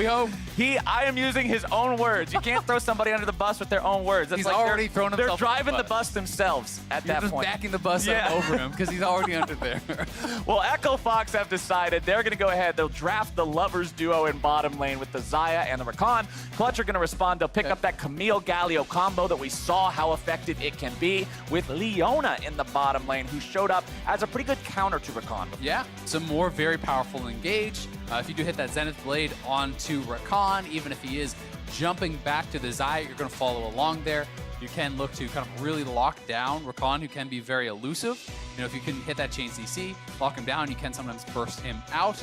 We hope. I am using his own words. You can't throw somebody under the bus with their own words. That's He's like already thrown himself. They're driving under the bus themselves at You're that just point. backing the bus up over him because he's already under there. Well, Echo Fox have decided they're going to go ahead. They'll draft the lovers duo in bottom lane with the Xayah and the Rakan. Clutch are going to respond. They'll pick up that Camille Galio combo that we saw how effective it can be with Leona in the bottom lane, who showed up as a pretty good counter to Rakan. Yeah, some more very powerful engage. If you do hit that Zenith Blade onto Rakan, even if he is jumping back to the Xayah, you're going to follow along there. You can look to kind of really lock down Rakan, who can be very elusive. You know, if you can hit that chain CC, lock him down, you can sometimes burst him out.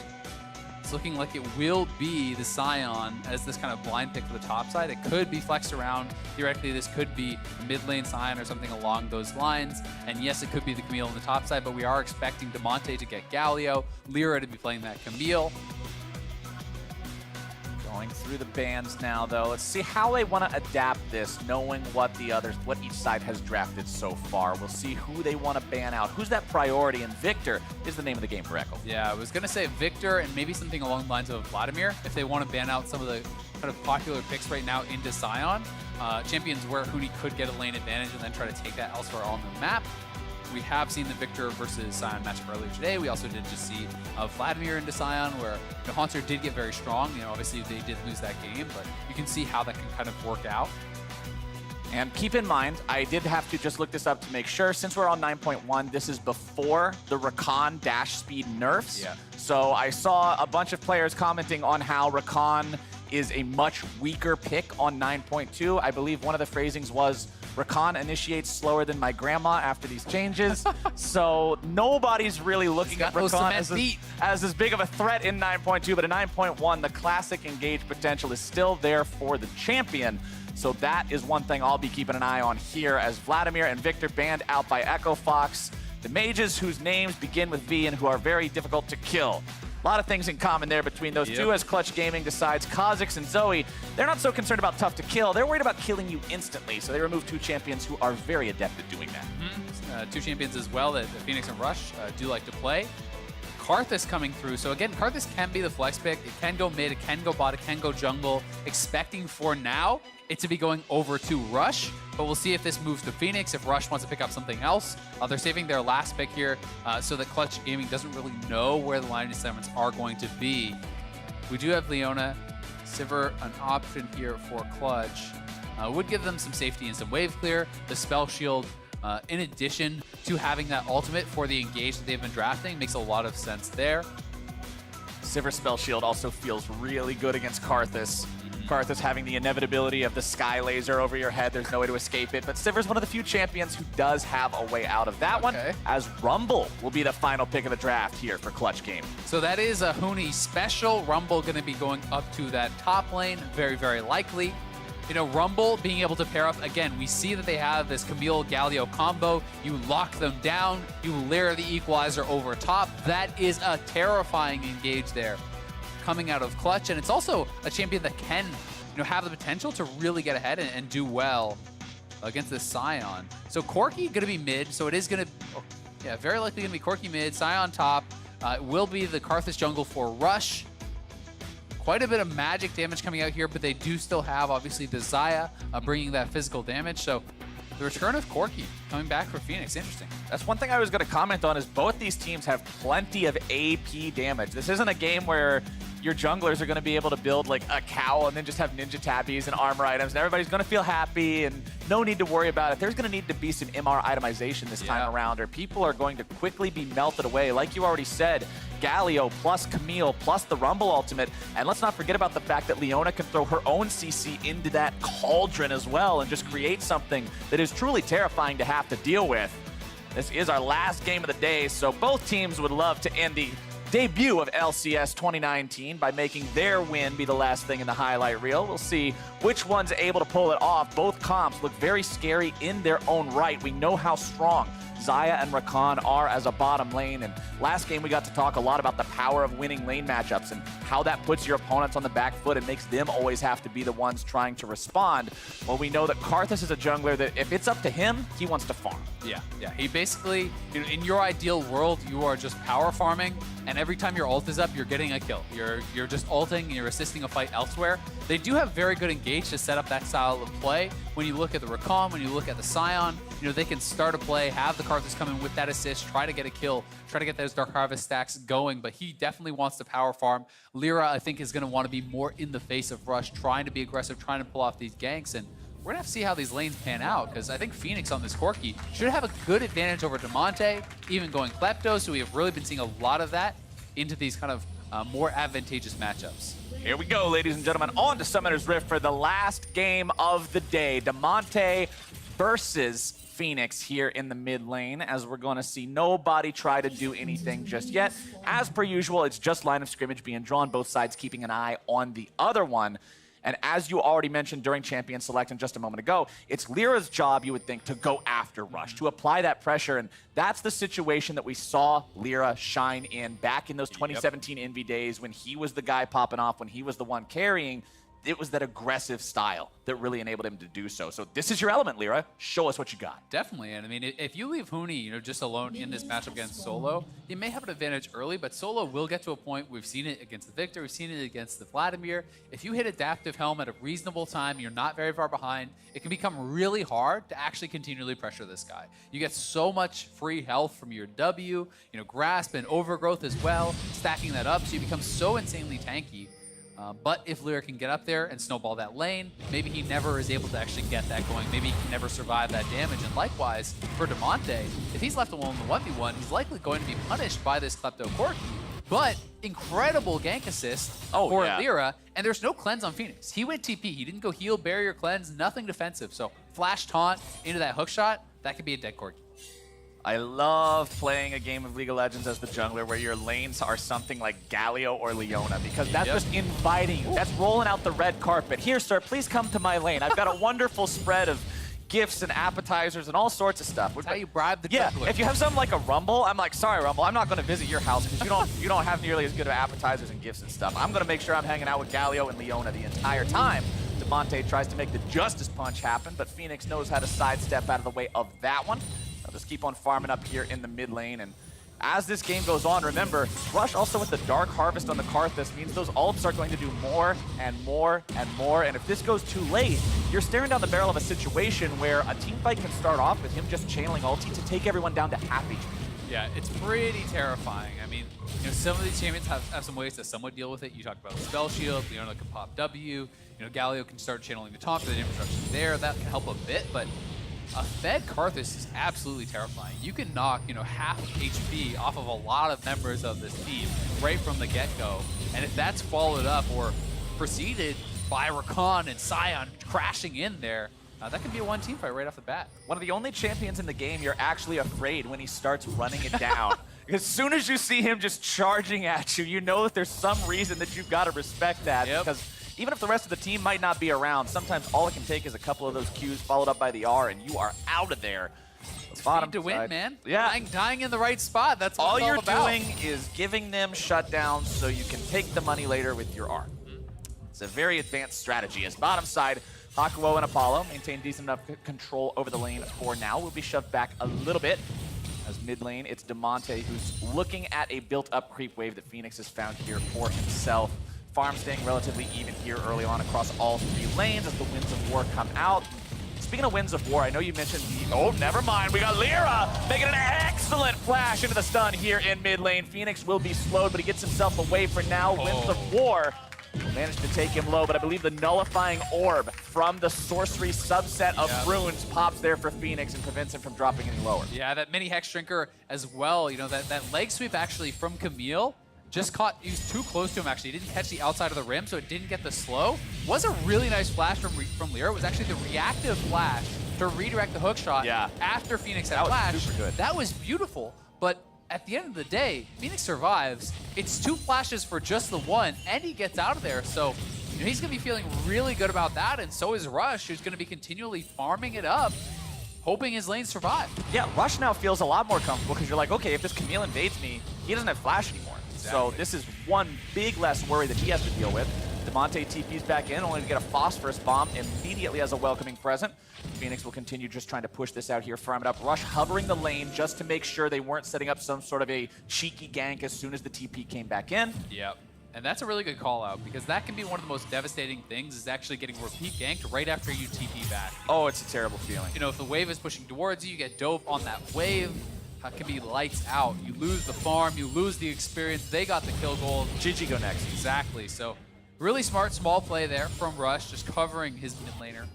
It's looking like it will be the Sion as this kind of blind pick for the top side. It could be flexed around. Theoretically, this could be mid lane Sion or something along those lines. And yes, it could be the Camille on the top side, but we are expecting Demonte to get Galio, Lyra to be playing that Camille. Going through the bans now, though. Let's see how they want to adapt this, knowing what each side has drafted so far. We'll see who they want to ban out. Who's that priority? And Victor is the name of the game for Echo. Yeah, I was going to say Victor and maybe something along the lines of Vladimir if they want to ban out some of the kind of popular picks right now into Sion. Champions where Huni could get a lane advantage and then try to take that elsewhere on the map. We have seen the Victor versus Sion matchup earlier today. We also did just see Vladimir into Sion, where Haunter did get very strong. You know, obviously they did lose that game, but you can see how that can kind of work out. And keep in mind, I did have to just look this up to make sure. Since we're on 9.1, this is before the Rakan dash speed nerfs. Yeah. So I saw a bunch of players commenting on how Rakan is a much weaker pick on 9.2. I believe one of the phrasings was, Rakan initiates slower than my grandma after these changes. So nobody's really looking at Rakan as as big of a threat in 9.2, but in 9.1, the classic engage potential is still there for the champion. So that is one thing I'll be keeping an eye on here, as Vladimir and Victor banned out by Echo Fox, the mages whose names begin with V and who are very difficult to kill. A lot of things in common there between those two, as Clutch Gaming decides Kha'Zix and Zoe, they're not so concerned about tough to kill. They're worried about killing you instantly, so they remove two champions who are very adept at doing that. Two champions as well that Phoenix and Rush do like to play. Karthus coming through. So again, Karthus can be the flex pick. It can go mid, it can go bot, it can go jungle. Expecting for now it to be going over to Rush, but we'll see if this moves to Phoenix, if Rush wants to pick up something else. They're saving their last pick here so that Clutch Gaming doesn't really know where the line assignments are going to be. We do have Leona, Sivir, an option here for Clutch. Would give them some safety and some wave clear. The spell shield, in addition to having that ultimate for the engage that they've been drafting, makes a lot of sense there. Sivir spell shield also feels really good against Karthus. Karthus having the inevitability of the sky laser over your head. There's no way to escape it. But Sivir's one of the few champions who does have a way out of that one, as Rumble will be the final pick of the draft here for Clutch Game. So that is a Huni special. Rumble going to be going up to that top lane, very, very likely. You know, Rumble being able to pair up, again, we see that they have this Camille Galio combo. You lock them down, you layer the equalizer over top. That is a terrifying engage there coming out of Clutch, and it's also a champion that can, you know, have the potential to really get ahead and do well against this Sion. So Corki going to be mid, so it is going to, yeah, very likely going to be Corki mid, Sion top. It will be the Karthus jungle for Rush. Quite a bit of magic damage coming out here, but they do still have, obviously, the Xayah bringing that physical damage. So the return of Corki coming back for Phoenix, interesting. That's one thing I was going to comment on, is both these teams have plenty of AP damage. This isn't a game where your junglers are going to be able to build like a cow and then just have ninja tabbies and armor items, and everybody's going to feel happy and no need to worry about it. There's going to need to be some MR itemization this time around, or people are going to quickly be melted away. Like you already said, Galio plus Camille plus the Rumble ultimate, and let's not forget about the fact that Leona can throw her own CC into that cauldron as well and just create something that is truly terrifying to have to deal with. This is our last game of the day, so both teams would love to end the debut of LCS 2019 by making their win be the last thing in the highlight reel. We'll see which one's able to pull it off. Both comps look very scary in their own right. We know how strong Xayah and Rakan are as a bottom lane, and last game we got to talk a lot about the power of winning lane matchups and how that puts your opponents on the back foot and makes them always have to be the ones trying to respond. Well, we know that Karthus is a jungler that if it's up to him, he wants to farm. Yeah. He basically, in your ideal world, you are just power farming, and and every time your ult is up, you're getting a kill. You're just ulting and you're assisting a fight elsewhere. They do have very good engage to set up that style of play. When you look at the Rakan, when you look at the Scion, they can start a play, have the Karthus come in with that assist, try to get a kill, try to get those Dark Harvest stacks going, but he definitely wants to power farm. Lyra, I think, is going to want to be more in the face of Rush, trying to be aggressive, trying to pull off these ganks, and we're going to have to see how these lanes pan out, because I think Phoenix on this Corki should have a good advantage over Damonte, even going Klepto, so we have really been seeing a lot of that into these kind of more advantageous matchups. Here we go, ladies and gentlemen, on to Summoner's Rift for the last game of the day. Damonte versus Phoenix here in the mid lane, as we're going to see nobody try to do anything just yet. As per usual, it's just line of scrimmage being drawn, both sides keeping an eye on the other one. And as you already mentioned during Champion Select and just a moment ago, it's Lyra's job, you would think, to go after Rush, to apply that pressure. And that's the situation that we saw Lyra shine in back in those 2017 Envy days when he was the guy popping off, when he was the one carrying. It was that aggressive style that really enabled him to do so. So this is your element, Lyra. Show us what you got. Definitely, and I mean, if you leave Huni, just alone in this matchup against Solo, you may have an advantage early, but Solo will get to a point. We've seen it against the Victor, we've seen it against the Vladimir. If you hit Adaptive Helm at a reasonable time, you're not very far behind, it can become really hard to actually continually pressure this guy. You get so much free health from your W, Grasp and Overgrowth as well, stacking that up, so you become so insanely tanky. But if Lyra can get up there and snowball that lane, maybe he never is able to actually get that going. Maybe he can never survive that damage. And likewise, for Damonte, if he's left alone in the 1v1, he's likely going to be punished by this Klepto Corki. But incredible gank assist for Lyra, and there's no cleanse on Phoenix. He went TP. He didn't go heal, barrier, cleanse, nothing defensive. So flash taunt into that hook shot, that could be a dead Corki. I love playing a game of League of Legends as the jungler where your lanes are something like Galio or Leona, because that's just inviting you. That's rolling out the red carpet. Here, sir, please come to my lane. I've got a wonderful spread of gifts and appetizers and all sorts of stuff. That's how you bribe the jungler. If you have something like a Rumble, I'm like, sorry, Rumble, I'm not going to visit your house because you don't have nearly as good of appetizers and gifts and stuff. I'm going to make sure I'm hanging out with Galio and Leona the entire time. Damonte tries to make the Justice Punch happen, but Phoenix knows how to sidestep out of the way of that one. I'll just keep on farming up here in the mid lane, and as this game goes on, remember, Rush also with the Dark Harvest on the Karthus means those ults are going to do more and more and more, and if this goes too late, you're staring down the barrel of a situation where a team fight can start off with him just channeling ulti to take everyone down to half HP. Yeah, it's pretty terrifying. I mean, some of these champions have some ways to somewhat deal with it. You talked about the Spell Shield, Leona can pop W, Galio can start channeling the taunt for the infrastructure there. That can help a bit, but a fed Karthus is absolutely terrifying. You can knock, half HP off of a lot of members of this team right from the get-go. And if that's followed up or preceded by Rakan and Scion crashing in there, that could be a one team fight right off the bat. One of the only champions in the game you're actually afraid when he starts running it down. As soon as you see him just charging at you, you know that there's some reason that you've got to respect that. Because even if the rest of the team might not be around, sometimes all it can take is a couple of those Qs followed up by the R, and you are out of there. Bottom to win, man. Yeah. Dying in the right spot. That's what all you're doing is giving them shutdowns so you can take the money later with your R. It's a very advanced strategy. As bottom side, Hakuo and Apollo maintain decent enough control over the lane for now. We'll be shoved back a little bit. As mid lane, it's Damonte who's looking at a built-up creep wave that Phoenix has found here for himself. Farm staying relatively even here early on across all three lanes as the Winds of War come out. Speaking of Winds of War, I know you mentioned the... Oh, never mind. We got Lyra making an excellent flash into the stun here in mid lane. Phoenix will be slowed, but he gets himself away for now. Winds of War managed to take him low, but I believe the nullifying orb from the sorcery subset of runes pops there for Phoenix and prevents him from dropping any lower. Yeah, that mini Hex Drinker as well. That leg sweep actually from Camille just caught, he was too close to him actually. He didn't catch the outside of the rim, so it didn't get the slow. Was a really nice flash from Lyra. It was actually the reactive flash to redirect the hook shot after Phoenix had flashed. Was super good. That was beautiful, but at the end of the day, Phoenix survives. It's 2 flashes for just the 1, and he gets out of there. So he's going to be feeling really good about that, and so is Rush, who's going to be continually farming it up, hoping his lanes survive. Yeah, Rush now feels a lot more comfortable because you're like, okay, if this Camille invades me, he doesn't have flash anymore. Exactly. So this is one big less worry that he has to deal with. Demonte TP's back in, only to get a phosphorus bomb immediately as a welcoming present. Phoenix will continue just trying to push this out here, farm it up. Rush hovering the lane just to make sure they weren't setting up some sort of a cheeky gank as soon as the TP came back in. Yep. And that's a really good call out, because that can be one of the most devastating things, is actually getting repeat ganked right after you TP back. Oh, it's a terrible feeling. You know, if the wave is pushing towards you, you get dove on that wave, that can be lights out. You lose the farm, you lose the experience. They got the kill goal. GG go next. Exactly. So really smart, small play there from Rush, just covering his mid laner,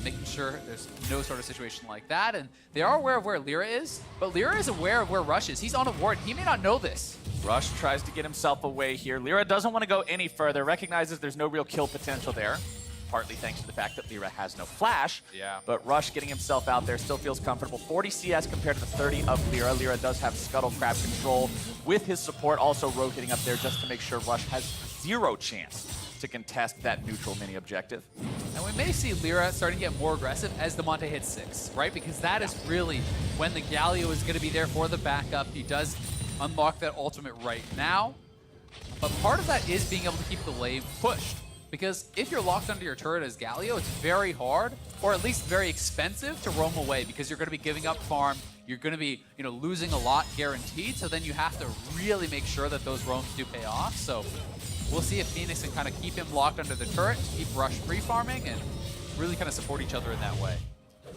making sure there's no sort of situation like that. And they are aware of where Lyra is, but Lyra is aware of where Rush is. He's on a ward. He may not know this. Rush tries to get himself away here. Lyra doesn't want to go any further, recognizes there's no real kill potential there, partly thanks to the fact that Lyra has no flash. Yeah. But Rush getting himself out there still feels comfortable. 40 CS compared to the 30 of Lyra. Lyra does have Scuttle Crab control with his support also rotating up there just to make sure Rush has zero chance to contest that neutral mini objective. And we may see Lyra starting to get more aggressive as Demonte hits 6, right? Because that is really when the Galio is going to be there for the backup. He does unlock that ultimate right now. But part of that is being able to keep the wave pushed. Because if you're locked under your turret as Galio, it's very hard, or at least very expensive, to roam away, because you're going to be giving up farm. You're going to be, losing a lot guaranteed. So then you have to really make sure that those roams do pay off. So we'll see if Phoenix can kind of keep him locked under the turret, keep Rush free farming, and really kind of support each other in that way.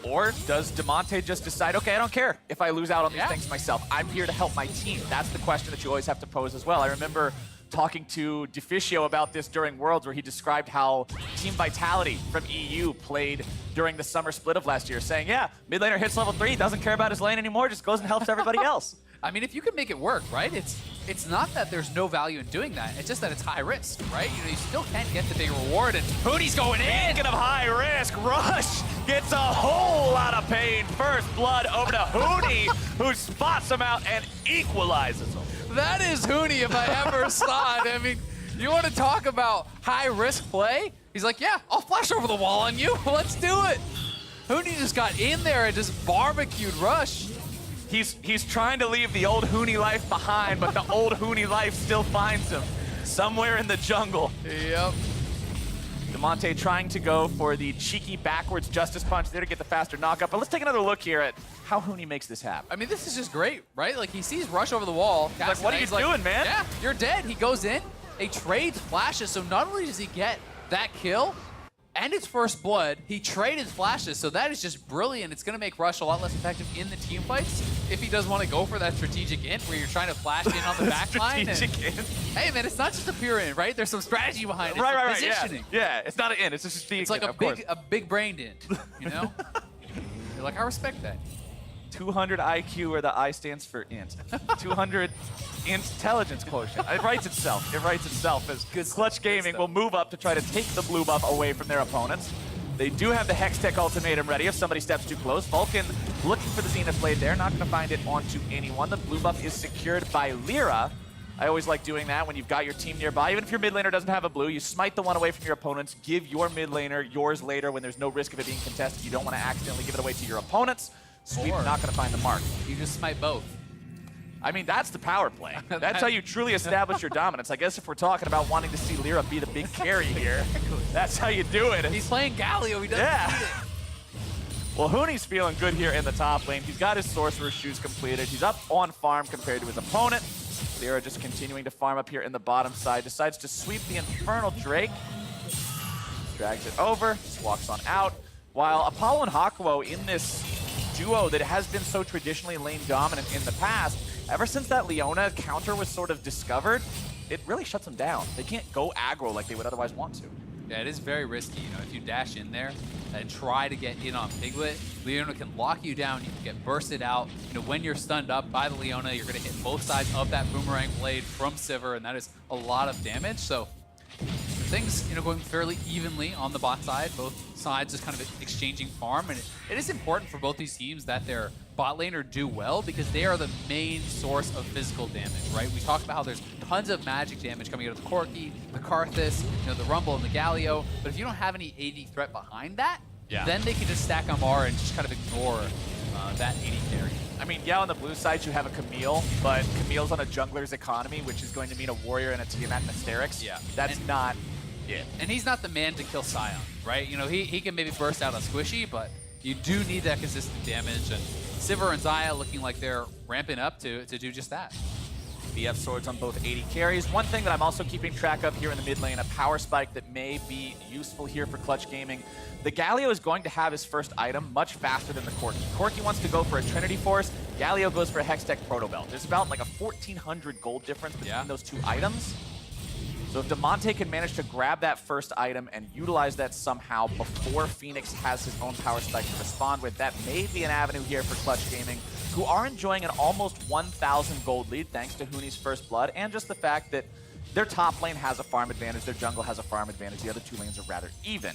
Or does Demonte just decide, okay, I don't care if I lose out on these things myself. I'm here to help my team. That's the question that you always have to pose as well. I remember talking to Deficio about this during Worlds, where he described how Team Vitality from EU played during the summer split of last year, saying, yeah, mid laner hits level 3, doesn't care about his lane anymore, just goes and helps everybody else. I mean, if you can make it work, right? It's not that there's no value in doing that. It's just that it's high risk, right? You still can't get the big reward, and Hoodie's going in! Speaking of high risk, Rush gets a whole lot of pain. First blood over to Hoodie, who spots him out and equalizes him. That is Hooney if I ever saw it. I mean, you want to talk about high-risk play? He's like, yeah, I'll flash over the wall on you. Let's do it. Hooney just got in there and just barbecued Rush. He's trying to leave the old Hooney life behind, but the old Hooney life still finds him somewhere in the jungle. Yep. Demonte trying to go for the cheeky backwards Justice Punch there to get the faster knockup. But let's take another look here at how Hooney makes this happen. I mean, this is just great, right? Like, he sees Rush over the wall. He's like, what are you doing, man? Yeah, you're dead. He goes in, he trades flashes, so not only does he get that kill and it's first blood, he traded flashes, so that is just brilliant. It's going to make Rush a lot less effective in the team fights if he does want to go for that strategic int where you're trying to flash in on the back line. Hey, man, it's not just a pure int, right? There's some strategy behind it. Right, Positioning. Yeah, it's not an int, it's just it's like a big brain int, you know? You're like, I respect that. 200 IQ, where the I stands for int. 200 intelligence quotient. It writes itself. It writes itself as Good Clutch Gaming will move up to try to take the blue buff away from their opponents. They do have the Hextech ultimatum ready if somebody steps too close. Vulcan looking for the Zenith Blade there, not going to find it onto anyone. The blue buff is secured by Lyra. I always like doing that when you've got your team nearby. Even if your mid laner doesn't have a blue, you smite the one away from your opponents, give your mid laner yours later when there's no risk of it being contested. You don't want to accidentally give it away to your opponents. Sweep Or not going to find the mark. You just smite both. I mean, that's the power play. That's how you truly establish your dominance. I guess if we're talking about wanting to see Lyra be the big carry here, that's how you do it. He's playing Galio. He doesn't need it. Well, Hooney's feeling good here in the top lane. He's got his Sorcerer's Shoes completed. He's up on farm compared to his opponent. Lyra just continuing to farm up here in the bottom side. Decides to sweep the Infernal Drake. Drags it over. Just walks on out. While Apollo and Hakuo in this duo that has been so traditionally lane dominant in the past, ever since that Leona counter was sort of discovered, it really shuts them down. They can't go aggro like they would otherwise want to. Yeah, it is very risky. If you dash in there and try to get in on Piglet, Leona can lock you down. You can get bursted out. When you're stunned up by the Leona, you're going to hit both sides of that boomerang blade from Sivir, and that is a lot of damage. So things, going fairly evenly on the bot side. Both sides just kind of exchanging farm, and it is important for both these teams that their bot laner do well, because they are the main source of physical damage, right? We talked about how there's tons of magic damage coming out of the Corki, the Karthus, the Rumble, and the Galio, but if you don't have any AD threat behind that, then they can just stack Amar and just kind of ignore that AD carry. I mean, yeah, on the blue side you have a Camille, but Camille's on a jungler's economy, which is going to mean a warrior and a Tiamat and Asterix. Yeah. That's not Yeah. And he's not the man to kill Scion, right? You know, he can maybe burst out on Squishy, but you do need that consistent damage. And Sivir and Xayah looking like they're ramping up to do just that. BF swords on both 80 carries. One thing that I'm also keeping track of here in the mid lane, a power spike that may be useful here for Clutch Gaming. The Galio is going to have his first item much faster than the Corki. Corki wants to go for a Trinity Force. Galio goes for a Hextech Proto Belt. There's about like a 1,400 gold difference between those two items. So if Damonte can manage to grab that first item and utilize that somehow before Phoenix has his own power spike to respond with, that may be an avenue here for Clutch Gaming, who are enjoying an almost 1,000 gold lead thanks to Huni's first blood, and just the fact that their top lane has a farm advantage, their jungle has a farm advantage, the other two lanes are rather even.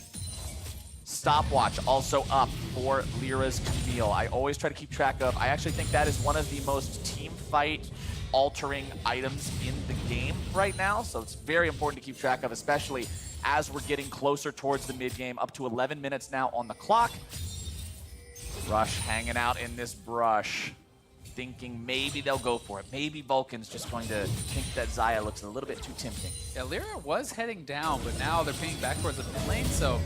Stopwatch also up for Lyra's Camille. I always try to keep track of, I actually think that is one of the most team fight altering items in the game right now, so it's very important to keep track of, especially as we're getting closer towards the mid game, up to 11 minutes now on the clock. Rush hanging out in this brush, thinking maybe they'll go for it. Maybe Vulcan's just going to think that Xayah looks a little bit too tempting. Yeah, Lyra was heading down, but now they're pinging back towards the mid lane, so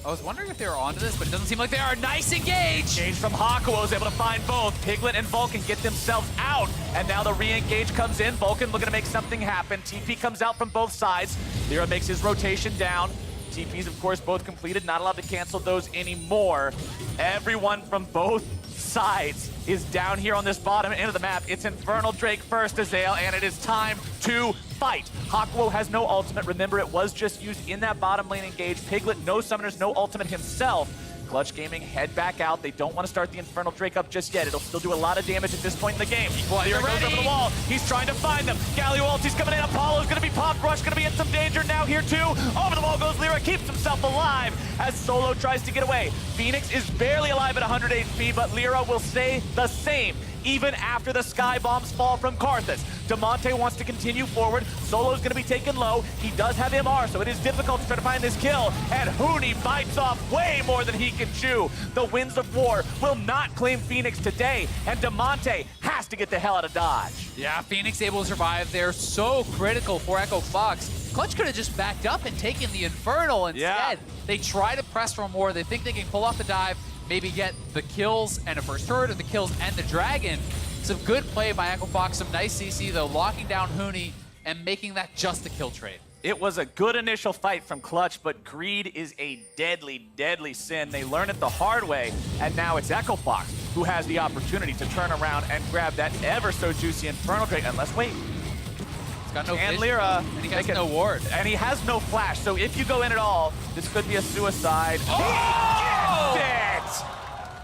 I was wondering if they were onto this, but it doesn't seem like they are. Nice engage! Engage from Hakuo is able to find both. Piglet and Vulcan get themselves out, and now the re-engage comes in. Vulcan looking to make something happen. TP comes out from both sides. Lyra makes his rotation down. TPs, of course, both completed. Not allowed to cancel those anymore. Everyone from both sides is down here on this bottom end of the map. It's Infernal Drake first, Azael, and it is time to fight. Hakuo has no ultimate. Remember, it was just used in that bottom lane engage. Piglet, no summoners, no ultimate himself. Clutch Gaming head back out. They don't want to start the Infernal Drake up just yet. It'll still do a lot of damage at this point in the game. Lyra goes over the wall. He's trying to find them. Galio ulti's coming in. Apollo's going to be popped. Rush going to be in some danger now here too. Over the wall goes Lyra. Keeps himself alive as Solo tries to get away. Phoenix is barely alive at 100 HP, but Lyra will stay the same even after the sky bombs fall from Karthus. Damonte wants to continue forward. Solo's going to be taken low. He does have MR, so it is difficult to try to find this kill. And Huni bites off way more than he can chew. The Winds of War will not claim Phoenix today, and Damonte has to get the hell out of Dodge. Yeah, Phoenix able to survive there. So critical for Echo Fox. Clutch could have just backed up and taken the Infernal instead. Yeah. They try to press for more. They think they can pull off the dive, maybe get the kills and a first turret, or the kills and the dragon. Some good play by Echo Fox, some nice CC though, locking down Huni and making that just a kill trade. It was a good initial fight from Clutch, but greed is a deadly, deadly sin. They learn it the hard way, and now it's Echo Fox who has the opportunity to turn around and grab that ever so juicy Infernal Drake. And let's wait. He's got no And vision, Lyra. and he has no ward. And he has no flash, so if you go in at all, this could be a suicide. Oh! He gets it!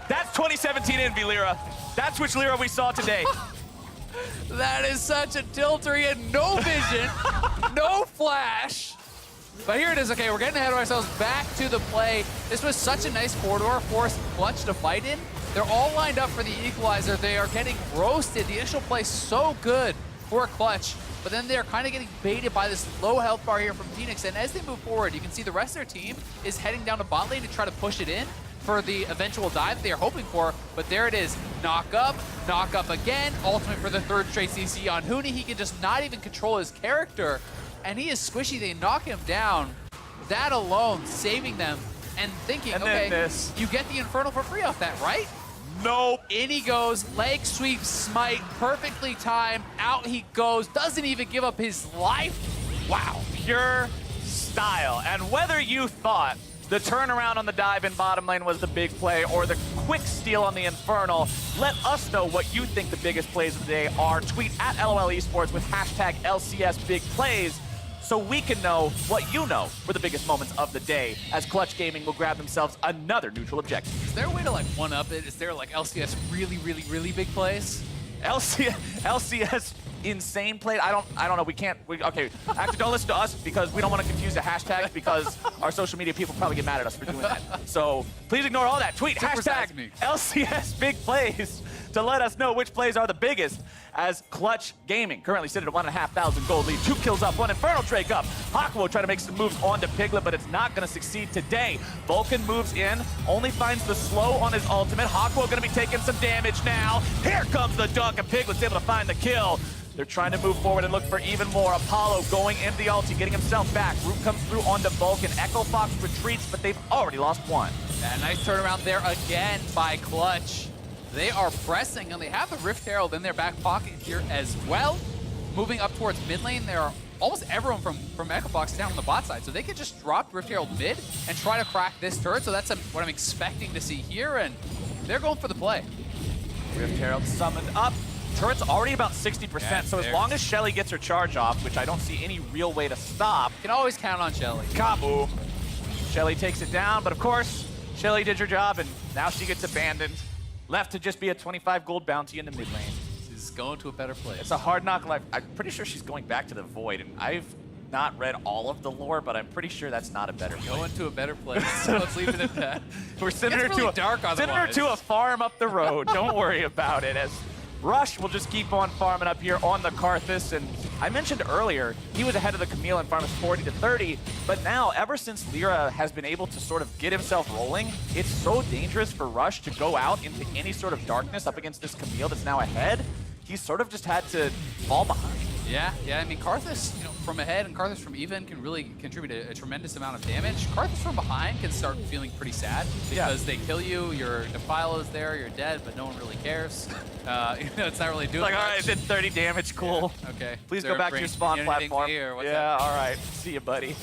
That's 2017 Envy, Lyra. That's which Lyra we saw today. That is such a tilter. He had no vision, no flash. But here it is. Okay, we're getting ahead of ourselves. Back to the play. This was such a nice corridor for Clutch to fight in. They're all lined up for the equalizer. They are getting roasted. The initial play so good for Clutch, but then they're kind of getting baited by this low health bar here from Phoenix. And as they move forward, you can see the rest of their team is heading down to bot lane to try to push it in for the eventual dive they are hoping for, but there it is. Knock up again. Ultimate for the third straight CC on Huni. He can just not even control his character, and he is squishy. They knock him down. That alone saving them and thinking, And okay, then this. you get the Infernal for free off that, right? Nope. In he goes, leg sweep, smite, perfectly timed. Out he goes, doesn't even give up his life. Wow, pure style. And whether you thought the turnaround on the dive in bottom lane was the big play, or the quick steal on the Infernal, let us know what you think the biggest plays of the day are. Tweet at LOL Esports with hashtag LCS Big Plays so we can know what you know were the biggest moments of the day, as Clutch Gaming will grab themselves another neutral objective. Is there a way to like one-up it? Is there like LCS really, really, really big plays? LCS insane play. I don't know. Okay, actually, don't listen to us because we don't want to confuse the hashtags because our social media people probably get mad at us for doing that. So please ignore all that. Tweet hashtag me. LCS Big Plays to let us know which plays are the biggest, as Clutch Gaming currently sit at 1,500 gold lead. 2 kills up, 1 Infernal Drake up. Hakuo trying to make some moves onto Piglet, but it's not going to succeed today. Vulcan moves in, only finds the slow on his ultimate. Hakuo going to be taking some damage now. Here comes the dunk, and Piglet's able to find the kill. They're trying to move forward and look for even more. Apollo going into the ulti, getting himself back. Root comes through onto Vulcan. Echo Fox retreats, but they've already lost one. Yeah, nice turnaround there again by Clutch. They are pressing, and they have the Rift Herald in their back pocket here as well. Moving up towards mid lane, there are almost everyone from Echo Fox down on the bot side, so they could just drop Rift Herald mid and try to crack this turret. So that's what I'm expecting to see here, and they're going for the play. Rift Herald summoned up. Turret's already about 60%, Yeah, so as long as Shelly gets her charge off, which I don't see any real way to stop. You can always count on Shelly. Kaboom! Shelly takes it down, but of course, Shelly did her job, and now she gets abandoned. Left to just be a 25 gold bounty in the mid lane. She's going to a better place. It's a hard knock life. I'm pretty sure she's going back to the Void, and I've not read all of the lore, but I'm pretty sure that's not a better place. Going to a better place. So let's leave it at that. We're sending her, really sending her to a farm up the road. Don't worry about it. As Rush will just keep on farming up here on the Karthus. And I mentioned earlier, he was ahead of the Camille in farms 40 to 30. But now, ever since Lyra has been able to sort of get himself rolling, it's so dangerous for Rush to go out into any sort of darkness up against this Camille that's now ahead. He's sort of just had to fall behind. Yeah. I mean, Karthus, from ahead and Karthus from even can really contribute a tremendous amount of damage. Karthus from behind can start feeling pretty sad because they kill you, your Defile is there, you're dead, but no one really cares. It's not really doing Like, much. all right, I did 30 damage, cool. Yeah, okay. Please go back to your spawn platform. Yeah, all right. See you, buddy.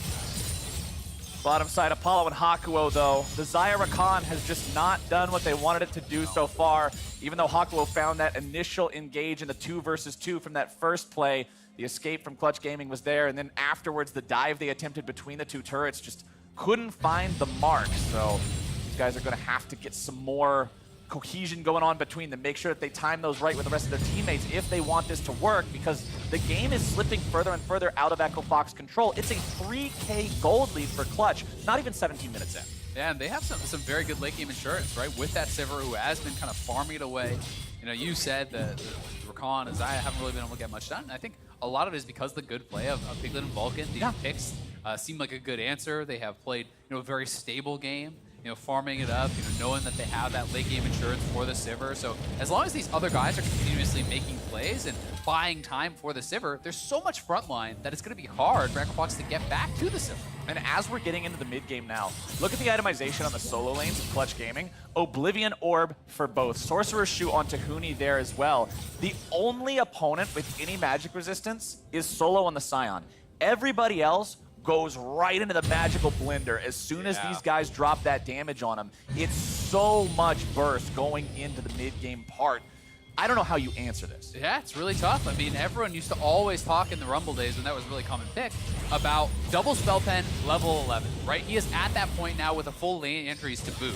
Bottom side, Apollo and Hakuo, though. The Xayah Rakan has just not done what they wanted it to do so far. Even though Hakuo found that initial engage in the 2 versus 2 from that first play, the escape from Clutch Gaming was there, and then afterwards, the dive they attempted between the 2 turrets just couldn't find the mark. So these guys are going to have to get some more cohesion going on between them, make sure that they time those right with the rest of their teammates if they want this to work, because the game is slipping further and further out of Echo Fox control. It's a 3K gold lead for Clutch, not even 17 minutes in. Yeah, and they have some very good late game insurance, right? With that Sivir who has been kind of farming it away. You said the Rakan and Xayah haven't really been able to get much done. I think a lot of it is because the good play of Piglet and Vulcan. These picks seem like a good answer. They have played a very stable game. Farming it up, knowing that they have that late game insurance for the Sivir. So as long as these other guys are continuously making plays and buying time for the Sivir, there's so much front line that it's going to be hard for Echo Fox to get back to the Sivir. And as we're getting into the mid game now, look at the itemization on the solo lanes of Clutch Gaming. Oblivion Orb for both. Sorcerer's Shoe on Tahuni there as well. The only opponent with any magic resistance is Solo on the Scion. Everybody else goes right into the magical blender as soon as these guys drop that damage on them. It's so much burst going into the mid-game part. I don't know how you answer this. Yeah, it's really tough. I mean, everyone used to always talk in the Rumble days when that was a really common pick about double spell pen level 11, right? He is at that point now with a full lane entries to boot.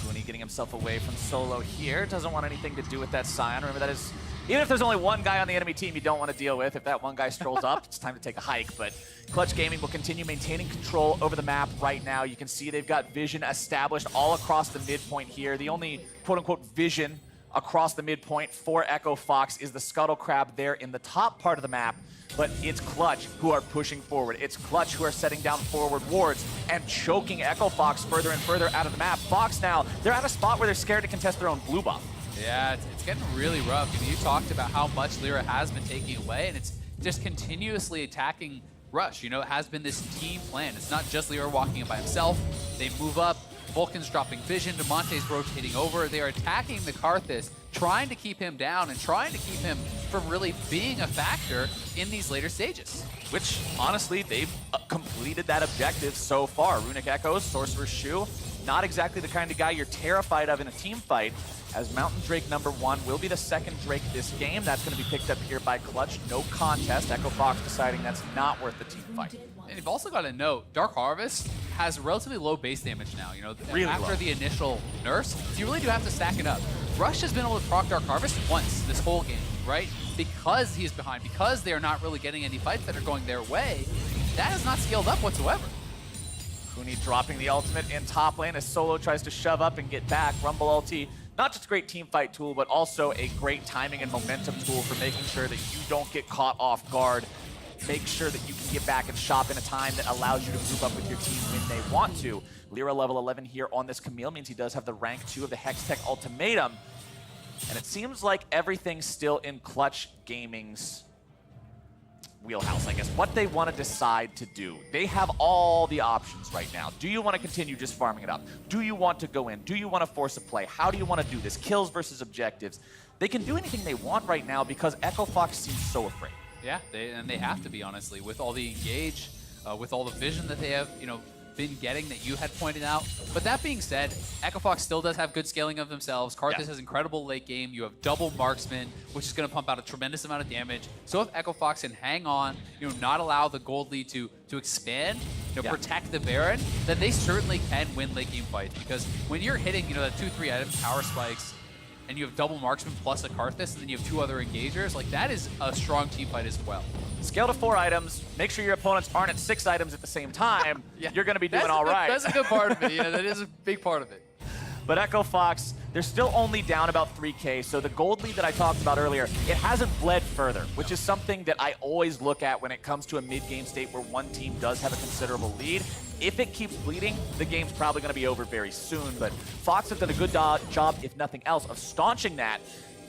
Looney getting himself away from Solo here. Doesn't want anything to do with that Scion. Remember, that is, even if there's only one guy on the enemy team you don't want to deal with, if that one guy strolls up, it's time to take a hike. But Clutch Gaming will continue maintaining control over the map right now. You can see they've got vision established all across the midpoint here. The only quote-unquote vision across the midpoint for Echo Fox is the Scuttle Crab there in the top part of the map. But it's Clutch who are pushing forward. It's Clutch who are setting down forward wards and choking Echo Fox further and further out of the map. Fox now, they're at a spot where they're scared to contest their own blue buff. Yeah, it's getting really rough. I mean, you talked about how much Lyra has been taking away, and it's just continuously attacking Rush. It has been this team plan. It's not just Lyra walking in by himself. They move up. Vulcan's dropping vision. Demonte's rotating over. They are attacking the Karthus, trying to keep him down and trying to keep him from really being a factor in these later stages. Which, honestly, they've completed that objective so far. Runic Echoes, Sorcerer's Shoe, not exactly the kind of guy you're terrified of in a team fight, as Mountain Drake #1 will be the second Drake this game. That's going to be picked up here by Clutch. No contest. Echo Fox deciding that's not worth the team fight. And you've also got to note, Dark Harvest has relatively low base damage now. Really after low. the initial nerfs, so you really do have to stack it up. Rush has been able to proc Dark Harvest once this whole game, right? Because he's behind, because they're not really getting any fights that are going their way, that is not scaled up whatsoever. Kuni dropping the ultimate in top lane as Solo tries to shove up and get back. Rumble ulti, not just a great team fight tool, but also a great timing and momentum tool for making sure that you don't get caught off guard. Make sure that you can get back and shop in a time that allows you to move up with your team when they want to. Lyra level 11 here on this Camille means he does have the rank 2 of the Hextech Ultimatum. And it seems like everything's still in Clutch Gaming's wheelhouse, I guess. What they want to decide to do. They have all the options right now. Do you want to continue just farming it up? Do you want to go in? Do you want to force a play? How do you want to do this? Kills versus objectives. They can do anything they want right now because Echo Fox seems so afraid. Yeah, they have to be, honestly, with all the engage, with all the vision that they have, been getting that you had pointed out. But that being said, Echo Fox still does have good scaling of themselves. Karthus has incredible late game. You have double marksman, which is going to pump out a tremendous amount of damage. So if Echo Fox can hang on, not allow the gold lead to expand, protect the Baron, then they certainly can win late game fights. Because when you're hitting, the 2-3 item power spikes, and you have double marksman plus a Karthus, and then you have 2 other engagers, like that is a strong team fight as well. Scale to 4 items. Make sure your opponents aren't at 6 items at the same time. You're going to be doing all right. That's a good part of it. Yeah, that is a big part of it. But Echo Fox, they're still only down about 3K, so the gold lead that I talked about earlier, it hasn't bled further, which is something that I always look at when it comes to a mid-game state where one team does have a considerable lead. If it keeps bleeding, the game's probably going to be over very soon, but Fox have done a good job, if nothing else, of staunching that.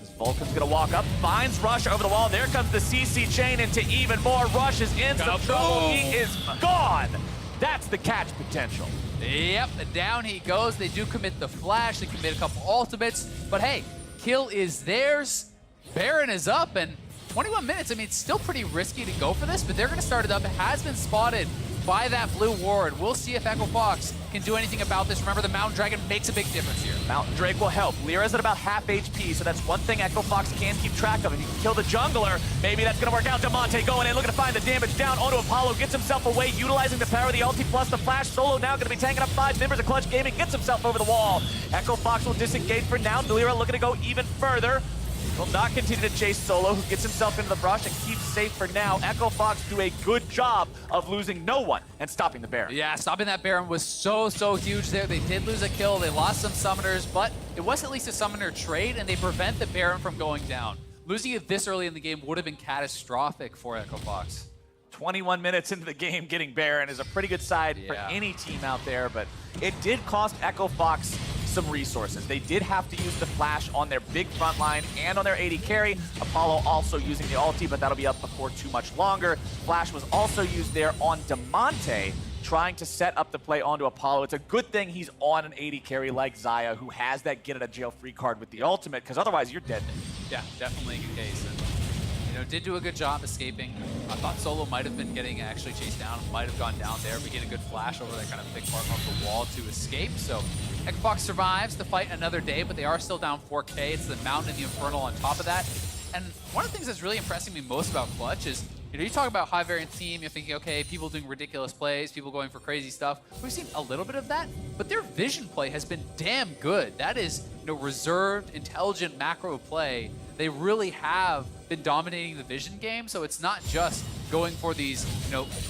As Vulcan's going to walk up, finds Rush over the wall. There comes the CC chain into even more. Rush is in some trouble. He is gone. That's the catch potential. Yep, and down he goes. They do commit the flash. They commit a couple ultimates. But hey, kill is theirs. Baron is up, and 21 minutes. I mean, it's still pretty risky to go for this, but they're going to start it up. It has been spotted by that blue ward. We'll see if Echo Fox can do anything about this. Remember, the Mountain Dragon makes a big difference here. Mountain Drake will help. Lyra's at about half HP, so that's one thing Echo Fox can keep track of. If you can kill the jungler, maybe that's going to work out. Damonte going in, looking to find the damage down onto Apollo, gets himself away, utilizing the power of the ulti plus the flash. Solo now going to be tanking up 5 members of Clutch Gaming, gets himself over the wall. Echo Fox will disengage for now. Lyra looking to go even further. Will not continue to chase Solo, who gets himself into the brush and keeps safe for now. Echo Fox do a good job of losing no one and stopping the Baron. Yeah, stopping that Baron was so huge there. They did lose a kill. They lost some summoners, but it was at least a summoner trade, and they prevent the Baron from going down. Losing it this early in the game would have been catastrophic for Echo Fox. 21 minutes into the game, getting Baron is a pretty good side for any team out there, but it did cost Echo Fox some resources. They did have to use the flash on their big front line and on their AD carry. Apollo also using the ulti, but that'll be up before too much longer. Flash was also used there on Damonte, trying to set up the play onto Apollo. It's a good thing he's on an AD carry like Xayah, who has that get out of jail free card with the ultimate, because otherwise you're dead. Yeah, definitely a case. And, did do a good job escaping. I thought Solo might have been getting actually chased down, might have gone down there, but get a good flash over that kind of thick part of the wall to escape. So Echo Fox survives to fight another day, but they are still down 4K. It's the Mountain and the Infernal on top of that. And one of the things that's really impressing me most about Clutch is, you talk about high variance team, you're thinking, okay, people doing ridiculous plays, people going for crazy stuff. We've seen a little bit of that, but their vision play has been damn good. That is, reserved, intelligent macro play. They really have been dominating the vision game, so it's not just going for these,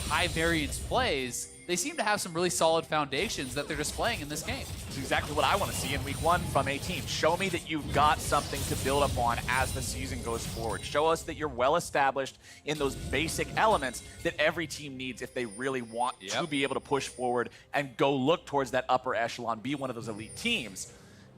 high variance plays. They seem to have some really solid foundations that they're displaying in this game. It's exactly what I want to see in week 1 from a team. Show me that you've got something to build up on as the season goes forward. Show us that you're well established in those basic elements that every team needs if they really want to be able to push forward and go look towards that upper echelon, be one of those elite teams.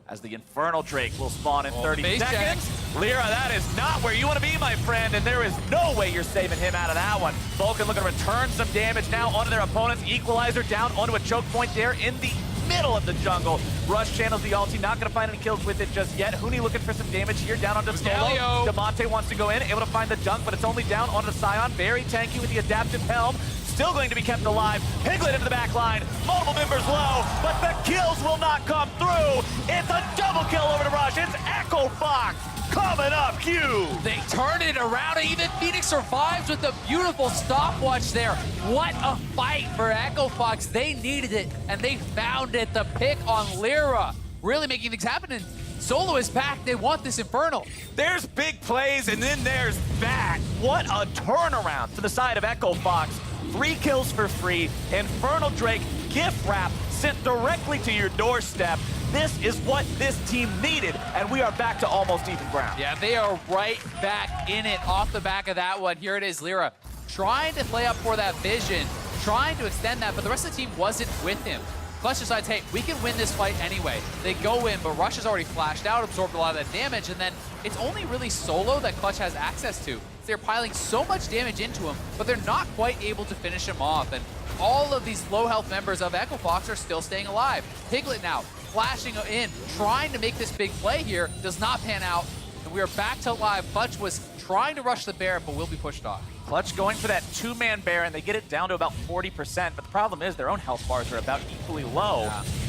As the Infernal Drake will spawn in 30 seconds. Lyra, that is not where you want to be, my friend, and there is no way you're saving him out of that one. Vulcan looking to return some damage now onto their opponents. Equalizer down onto a choke point there in the middle of the jungle. Rush channels the ulti, not going to find any kills with it just yet. Huni looking for some damage here down onto Solo. Damonte wants to go in, able to find the dunk, but it's only down onto the Scion. Very tanky with the adaptive helm. Still going to be kept alive. Piglet into the back line. Multiple members low, but the kills will not come through. It's a double kill over to Rush. It's Echo Fox coming up huge. They turn it around, and even Phoenix survives with a beautiful stopwatch there. What a fight for Echo Fox. They needed it, and they found it. The pick on Lyra, really making things happen. And Solo is back. They want this Infernal. There's big plays, and then there's that. What a turnaround to the side of Echo Fox. 3 kills for free. Infernal Drake gift wrap sent directly to your doorstep. This is what this team needed, and we are back to almost even ground. Yeah, they are right back in it off the back of that one. Here it is, Lyra trying to play up for that vision, trying to extend that, but the rest of the team wasn't with him. Clutch decides, hey, we can win this fight anyway. They go in, but Rush has already flashed out, absorbed a lot of that damage, and then it's only really Solo that Clutch has access to. They're piling so much damage into him, but they're not quite able to finish him off. And all of these low health members of Echo Fox are still staying alive. Piglet now flashing in, trying to make this big play here, does not pan out. And we are back to live. Clutch was trying to rush the Baron, but will be pushed off. Clutch going for that two-man Baron. They get it down to about 40%, but the problem is their own health bars are about equally low,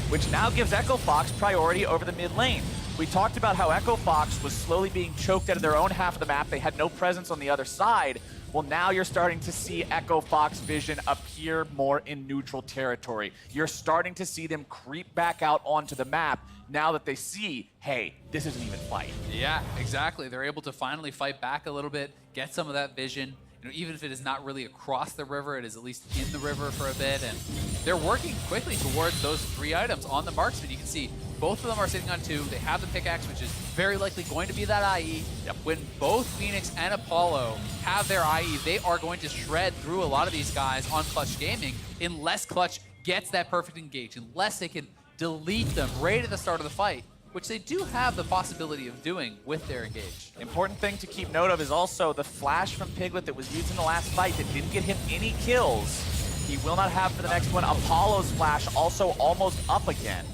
which now gives Echo Fox priority over the mid lane. We talked about how Echo Fox was slowly being choked out of their own half of the map. They had no presence on the other side. Well, now you're starting to see Echo Fox vision appear more in neutral territory. You're starting to see them creep back out onto the map now that they see, hey, this isn't even fight. Yeah, exactly. They're able to finally fight back a little bit, get some of that vision. You know, even if it is not really across the river, it is at least in the river for a bit, and they're working quickly towards those 3 items on the marksman. You can see both of them are sitting on 2. They have the pickaxe, which is very likely going to be that IE. When both Phoenix and Apollo have their IE, they are going to shred through a lot of these guys on Clutch Gaming unless Clutch gets that perfect engage, unless they can delete them right at the start of the fight, which they do have the possibility of doing with their engage. Important thing to keep note of is also the flash from Piglet that was used in the last fight that didn't get him any kills. He will not have for the next one. Apollo's flash also almost up again.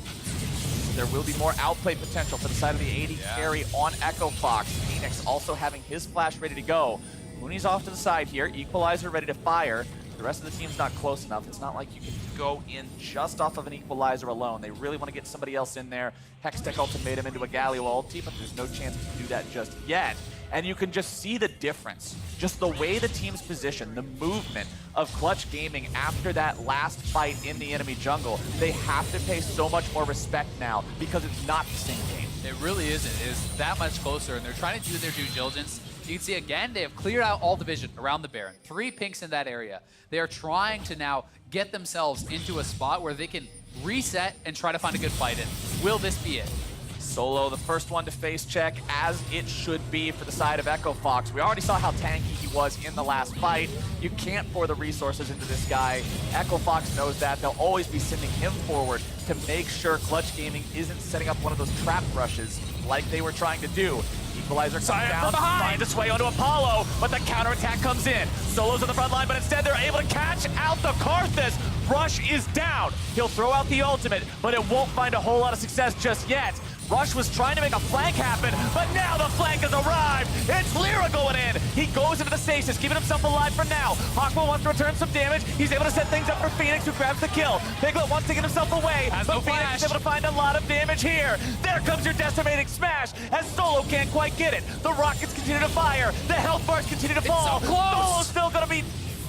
There will be more outplay potential for the side of the AD carry on Echo Fox. Phoenix also having his flash ready to go. Mooney's off to the side here. Equalizer ready to fire. The rest of the team's not close enough. It's not like you can go in just off of an Equalizer alone. They really want to get somebody else in there. Hextech ultimatum into a Galio ulti, but there's no chance to do that just yet. And you can just see the difference. Just the way the team's positioned, the movement of Clutch Gaming after that last fight in the enemy jungle. They have to pay so much more respect now because it's not the same game. It really isn't. It is that much closer, and they're trying to do their due diligence. You can see again, they have cleared out all the vision around the Baron. 3 pinks in that area. They are trying to now get themselves into a spot where they can reset and try to find a good fight in. Will this be it? Solo, the first one to face check, as it should be for the side of Echo Fox. We already saw how tanky he was in the last fight. You can't pour the resources into this guy. Echo Fox knows that. They'll always be sending him forward to make sure Clutch Gaming isn't setting up one of those trap rushes like they were trying to do. Equalizer comes down, finds its way onto Apollo, but the counterattack comes in. Solo's on the front line, but instead they're able to catch out the Karthus. Rush is down. He'll throw out the ultimate, but it won't find a whole lot of success just yet. Rush was trying to make a flank happen, but now the flank has arrived. It's Lyra going in. He goes into the stasis, keeping himself alive for now. Hawkman wants to return some damage. He's able to set things up for Phoenix, who grabs the kill. Piglet wants to get himself away, but Phoenix is able to find a lot of damage here. There comes your decimating smash, as Solo can't quite get it. The rockets continue to fire. The health bars continue to fall. It's so close. Solo's still going to be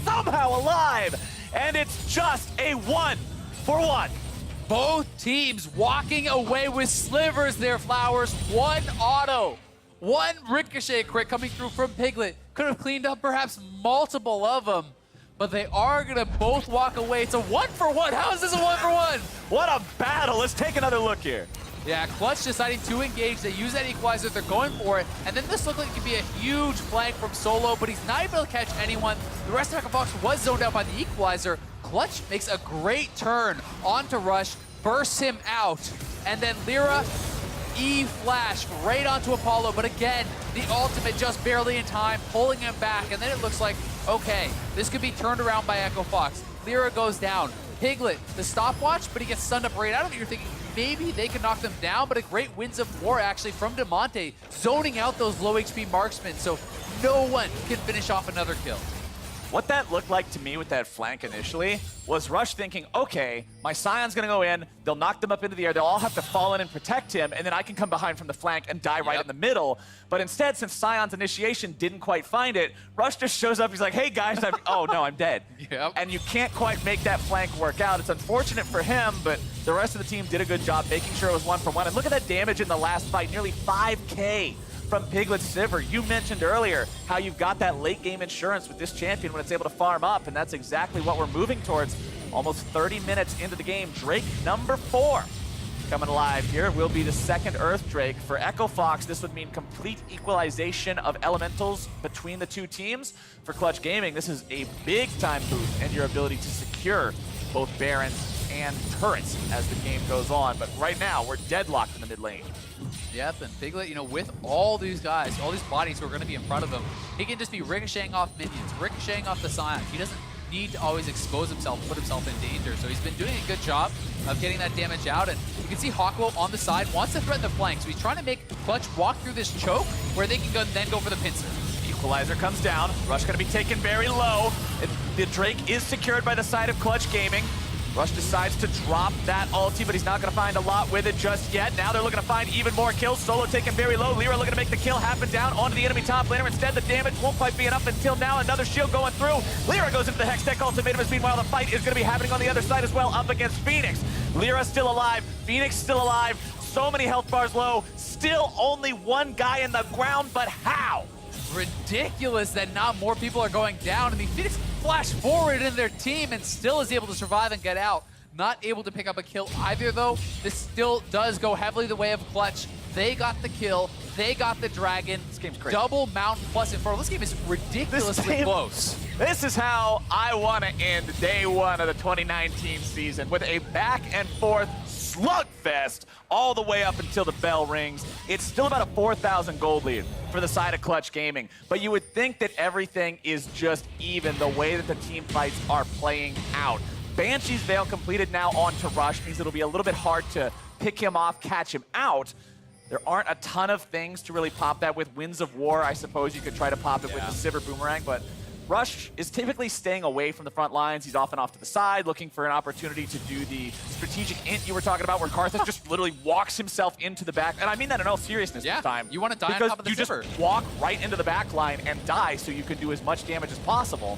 somehow alive, and it's just a 1-for-1. Both teams walking away with slivers there, Flowers. 1 auto, 1 ricochet crit coming through from Piglet. Could have cleaned up perhaps multiple of them, but they are going to both walk away. It's a 1-for-1. How is this a 1-for-1? What a battle. Let's take another look here. Yeah, Clutch deciding to engage. They use that equalizer. They're going for it. And then this looked like it could be a huge flank from Solo, but he's not able to catch anyone. The rest of Echo Fox was zoned out by the equalizer. Clutch makes a great turn onto Rush, bursts him out, and then Lyra E-flash right onto Apollo. But again, the ultimate just barely in time, pulling him back. And then it looks like, okay, this could be turned around by Echo Fox. Lyra goes down. Piglet, the stopwatch, but he gets stunned up right out of it. You're thinking maybe they can knock them down, but a great Winds of War actually from Demonte, zoning out those low HP marksmen, so no one can finish off another kill. What that looked like to me with that flank initially was Rush thinking, okay, my Scion's gonna go in, they'll knock them up into the air, they'll all have to fall in and protect him, and then I can come behind from the flank and die right in the middle. But instead, since Scion's initiation didn't quite find it, Rush just shows up, he's like, hey guys, oh no, I'm dead. And you can't quite make that flank work out. It's unfortunate for him, but the rest of the team did a good job making sure it was 1-for-1. And look at that damage in the last fight, nearly 5K. From Piglet's Sivir. You mentioned earlier how you've got that late game insurance with this champion when it's able to farm up, and that's exactly what we're moving towards. Almost 30 minutes into the game, Drake number 4 coming alive here will be the second Earth Drake. For Echo Fox, this would mean complete equalization of elementals between the two teams. For Clutch Gaming, this is a big time boost in your ability to secure both Barons and turrets as the game goes on. But right now, we're deadlocked in the mid lane. Yep, and Piglet, you know, with all these guys, all these bodies who are going to be in front of him, he can just be ricocheting off minions, ricocheting off the Scion. He doesn't need to always expose himself, put himself in danger. So he's been doing a good job of getting that damage out. And you can see Hawkwo on the side wants to threaten the flank. So he's trying to make Clutch walk through this choke where they can then go for the pincer. Equalizer comes down. Rush going to be taken very low. The Drake is secured by the side of Clutch Gaming. Rush decides to drop that ulti, but he's not going to find a lot with it just yet. Now they're looking to find even more kills. Solo taken very low. Lyra looking to make the kill happen down onto the enemy top laner. Instead, the damage won't quite be enough until now. Another shield going through. Lyra goes into the Hextech ultimatum. Meanwhile, the fight is going to be happening on the other side as well, up against Phoenix. Lyra still alive. Phoenix still alive. So many health bars low. Still only one guy in the ground, but how? Ridiculous that not more people are going down. I mean, Phoenix flashed forward in their team and still is able to survive and get out. Not able to pick up a kill either, though. This still does go heavily the way of Clutch. They got the kill. They got the dragon. This game's crazy. Double Mountain plus Inferno. This game is ridiculously close. This is how I want to end day one of the 2019 season, with a back and forth slugfest all the way up until the bell rings. It's still about a 4,000 gold lead for the side of Clutch Gaming, but you would think that everything is just even the way that the team fights are playing out. Banshee's Veil completed now onto Rush means it'll be a little bit hard to pick him off, catch him out. There aren't a ton of things to really pop that with. Winds of War, I suppose you could try to pop it with the Sivir Boomerang, but Rush is typically staying away from the front lines. He's often off to the side, looking for an opportunity to do the strategic int you were talking about, where Karthus just literally walks himself into the back. And I mean that in all seriousness this time. You want to die on top of the Sivir. Just walk right into the back line and die so you can do as much damage as possible.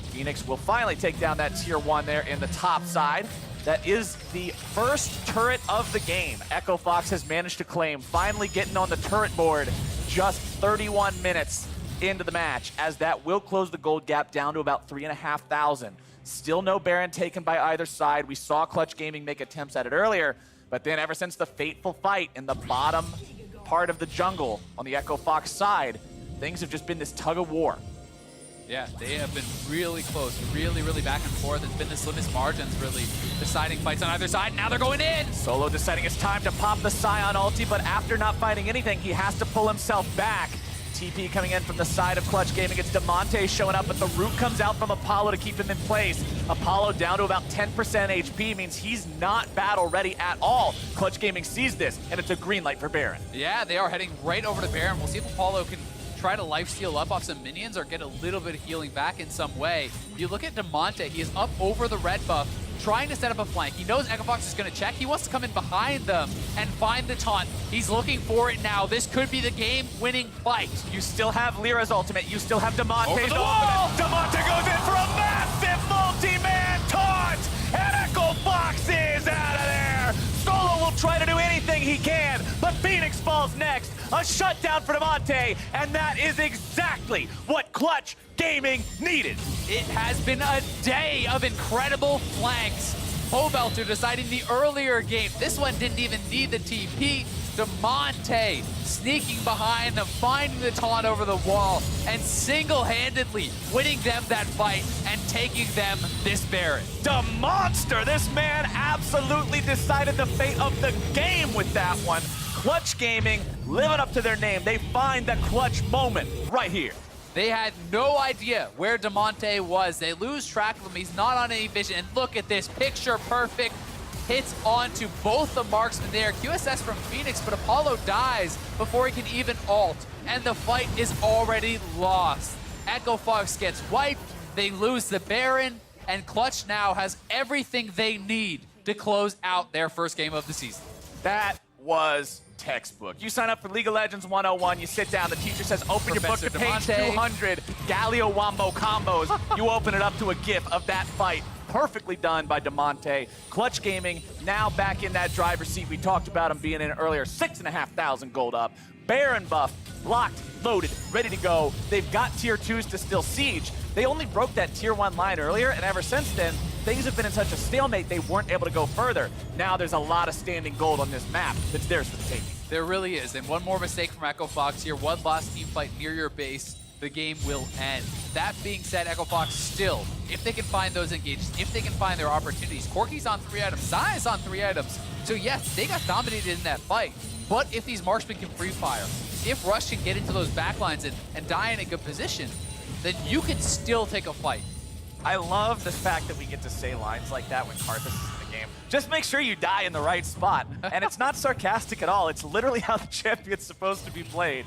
Phoenix will finally take down that tier 1 there in the top side. That is the first turret of the game Echo Fox has managed to claim, finally getting on the turret board just 31 minutes into the match, as that will close the gold gap down to about 3,500. Still no Baron taken by either side. We saw Clutch Gaming make attempts at it earlier, but then ever since the fateful fight in the bottom part of the jungle on the Echo Fox side, things have just been this tug of war. Yeah, they have been really close, really, really back and forth. It's been the slimmest margins, really, deciding fights on either side. Now they're going in! Solo deciding it's time to pop the Scion ulti, but after not finding anything, he has to pull himself back. TP coming in from the side of Clutch Gaming. It's Demonte showing up, but the root comes out from Apollo to keep him in place. Apollo down to about 10% HP means he's not battle ready at all. Clutch Gaming sees this, and it's a green light for Baron. Yeah, they are heading right over to Baron. We'll see if Apollo can try to lifesteal up off some minions or get a little bit of healing back in some way. You look at Demonte, he is up over the red buff, trying to set up a flank. He knows Echo Fox is going to check. He wants to come in behind them and find the taunt. He's looking for it now. This could be the game-winning fight. You still have Lyra's ultimate. You still have Demonte's the wall! ultimate. Demonte goes in for a massive multi-man taunt, and Echo Fox is out of there. Solo will try to do anything he can, but Phoenix falls next. A shutdown for Demonte, and that is exactly what Clutch Gaming needed. It has been a day of incredible flanks. Hobelter deciding the earlier game. This one didn't even need the TP. Demonte sneaking behind them, finding the taunt over the wall, and single-handedly winning them that fight and taking them this Baron. The monster! This man absolutely decided the fate of the game with that one. Clutch Gaming living up to their name. They find the clutch moment right here. They had no idea where Demonte was. They lose track of him. He's not on any vision. And look at this, picture perfect. Hits onto both the marksmen there. QSS from Phoenix, but Apollo dies before he can even ult. And the fight is already lost. Echo Fox gets wiped. They lose the Baron. And Clutch now has everything they need to close out their first game of the season. That was textbook. You sign up for League of Legends 101, you sit down, the teacher says open your book to page 200, Galio Wombo combos. You open it up to a GIF of that fight. Perfectly done by Demonte. Clutch Gaming now back in that driver's seat. We talked about him being in earlier, 6,500 gold up. Baron buff, locked, loaded, ready to go. They've got tier 2s to still siege. They only broke that tier 1 line earlier, and ever since then, things have been in such a stalemate they weren't able to go further. Now there's a lot of standing gold on this map that's theirs for the taking. There really is, and one more mistake from Echo Fox here. One last team fight near your base, the game will end. That being said, Echo Fox still, if they can find those engages, if they can find their opportunities, Corki's on 3 items, Zai's on 3 items. So yes, they got dominated in that fight. But if these marksmen can free fire, if Rush can get into those backlines and die in a good position, then you can still take a fight. I love the fact that we get to say lines like that when Karthus is in the game. Just make sure you die in the right spot. And it's not sarcastic at all. It's literally how the champion's supposed to be played.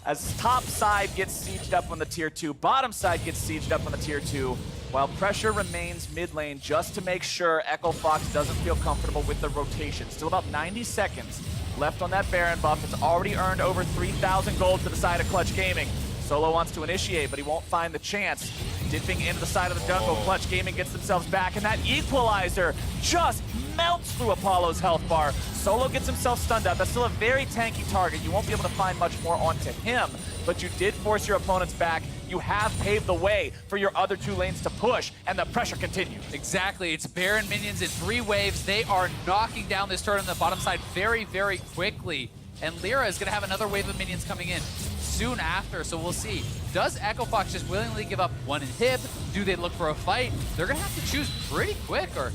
As top side gets sieged up on the tier 2, bottom side gets sieged up on the tier 2, while pressure remains mid lane just to make sure Echo Fox doesn't feel comfortable with the rotation. Still about 90 seconds left on that Baron buff. It's already earned over 3,000 gold to the side of Clutch Gaming. Solo wants to initiate, but he won't find the chance. Dipping into the side of the jungle, Clutch Gaming gets themselves back, and that equalizer just melts through Apollo's health bar. Solo gets himself stunned up. That's still a very tanky target. You won't be able to find much more onto him, but you did force your opponents back. You have paved the way for your other 2 lanes to push, and the pressure continues. Exactly. It's Baron minions in 3 waves. They are knocking down this turret on the bottom side very, very quickly. And Lyra is going to have another wave of minions coming in soon after, so we'll see. Does Echo Fox just willingly give up 1 inhib? Do they look for a fight? They're going to have to choose pretty quick, or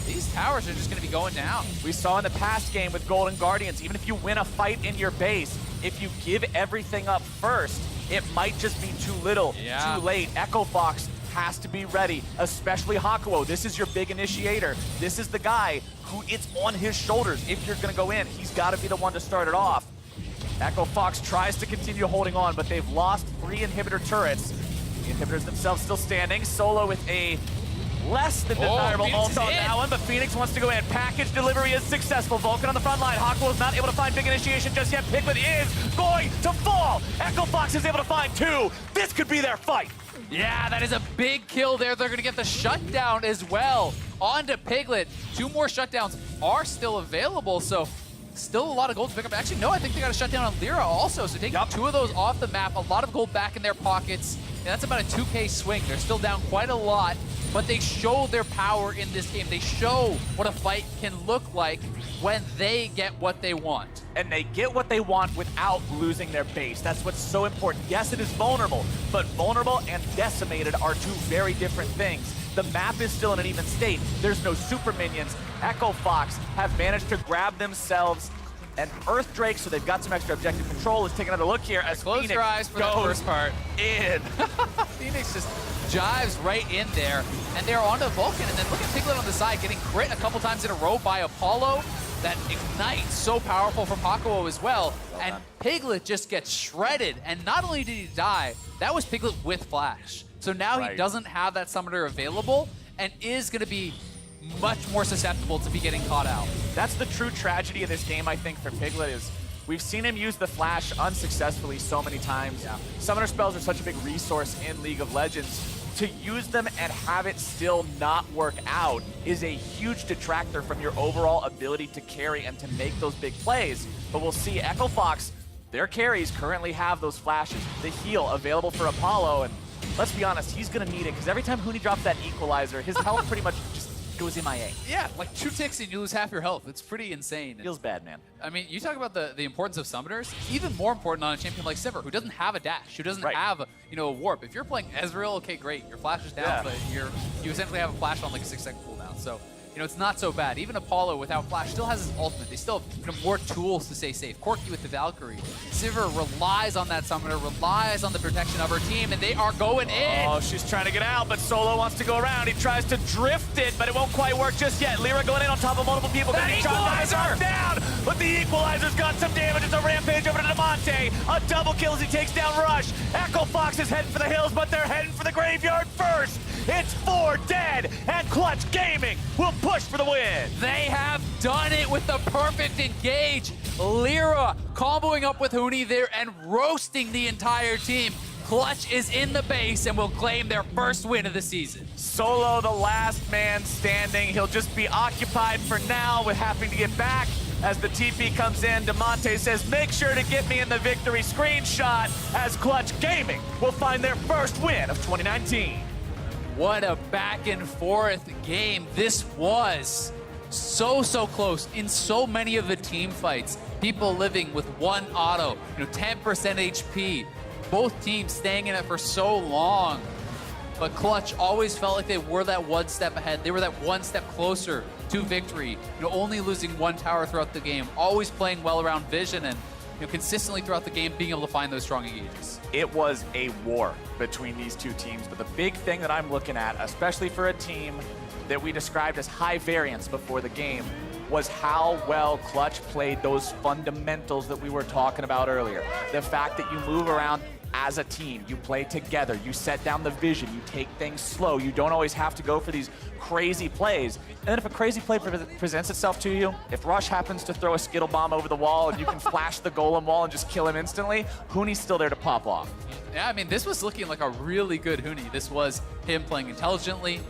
these towers are just going to be going down. We saw in the past game with Golden Guardians, even if you win a fight in your base, if you give everything up first, it might just be too little, too late. Echo Fox has to be ready, especially Hakuo. This is your big initiator. This is the guy who it's on his shoulders. If you're gonna go in, he's gotta be the one to start it off. Echo Fox tries to continue holding on, but they've lost 3 inhibitor turrets. The inhibitors themselves still standing. Solo with a less than desirable ult on that one, but Phoenix wants to go in. Package delivery is successful. Vulcan on the front line. Hakuo's not able to find big initiation just yet. Piglet is going to fall. Echo Fox is able to find 2. This could be their fight. Yeah, that is a big kill there. They're going to get the shutdown as well. On to Piglet. 2 more shutdowns are still available, so still a lot of gold to pick up. Actually, no, I think they got a shutdown on Lyra also, so taking 2 of those off the map, a lot of gold back in their pockets, and that's about a 2K swing. They're still down quite a lot, but they show their power in this game. They show what a fight can look like when they get what they want. And they get what they want without losing their base. That's what's so important. Yes, it is vulnerable, but vulnerable and decimated are 2 very different things. The map is still in an even state. There's no super minions. Echo Fox have managed to grab themselves an Earth Drake, so they've got some extra objective control. Let's take another look here as Close Phoenix your eyes for that first part. In. Phoenix just jives right in there, and they're onto Vulcan, and then look at Piglet on the side getting crit a couple times in a row by Apollo. That Ignite, so powerful from Hakuo as well, and Piglet just gets shredded, and not only did he die, that was Piglet with Flash. So now he doesn't have that summoner available, and is going to be much more susceptible to be getting caught out. That's the true tragedy of this game, I think, for Piglet is we've seen him use the Flash unsuccessfully so many times. Summoner spells are such a big resource in League of Legends. To use them and have it still not work out is a huge detractor from your overall ability to carry and to make those big plays. But we'll see Echo Fox, their carries currently have those flashes, the heal available for Apollo, and let's be honest, he's gonna need it because every time Huni drops that equalizer, his health pretty much just goes MIA. Yeah, like 2 ticks and you lose half your health. It's pretty insane. Feels bad, man. I mean, you talk about the importance of summoners, even more important on a champion like Sivir, who doesn't have a dash, who doesn't have a warp. If you're playing Ezreal, okay, great, your flash is down, but you essentially have a flash on like a 6-second cooldown. So, it's not so bad. Even Apollo without flash still has his ultimate. They still have more tools to stay safe. Corki with the Valkyrie. Sivir relies on that summoner, relies on the protection of her team, and they are going in. Oh, she's trying to get out, but Solo wants to go around. He tries to drift it, but it won't quite work just yet. Lyra going in on top of multiple people. That equalizer! Down, but the equalizer's got some damage. It's a rampage over to Demonte. A double kill as he takes down Rush. Echo Fox is heading for the hills, but they're heading for the graveyard first. It's 4 dead, and Clutch Gaming will push for the win. They have done it with the perfect engage. Lyra comboing up with Huni there and roasting the entire team. Clutch is in the base and will claim their first win of the season. Solo, the last man standing. He'll just be occupied for now with having to get back. As the TP comes in, Demonte says, make sure to get me in the victory screenshot as Clutch Gaming will find their first win of 2019. What a back and forth game this was. So close in so many of the team fights. People living with 1 auto, 10% HP. both teams staying in it for so long. But Clutch always felt like they were that one step ahead. They were that one step closer to victory. Only losing one tower throughout the game, always playing well around vision, and consistently throughout the game being able to find those strong engages. It was a war between these two teams, but the big thing that I'm looking at, especially for a team that we described as high variance before the game, was how well Clutch played those fundamentals that we were talking about earlier. The fact that you move around as a team, you play together, you set down the vision, you take things slow, you don't always have to go for these crazy plays. And then if a crazy play presents itself to you, if Rush happens to throw a Skittle Bomb over the wall and you can flash the Golem wall and just kill him instantly, Huni's still there to pop off. Yeah, I mean, this was looking like a really good Huni. This was him playing intelligently,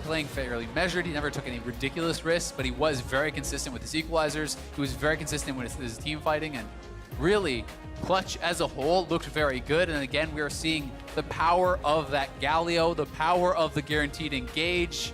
playing fairly measured. He never took any ridiculous risks, but he was very consistent with his equalizers. He was very consistent with his team fighting, and really, Clutch as a whole looked very good. And again, we are seeing the power of that Galio, the power of the guaranteed engage.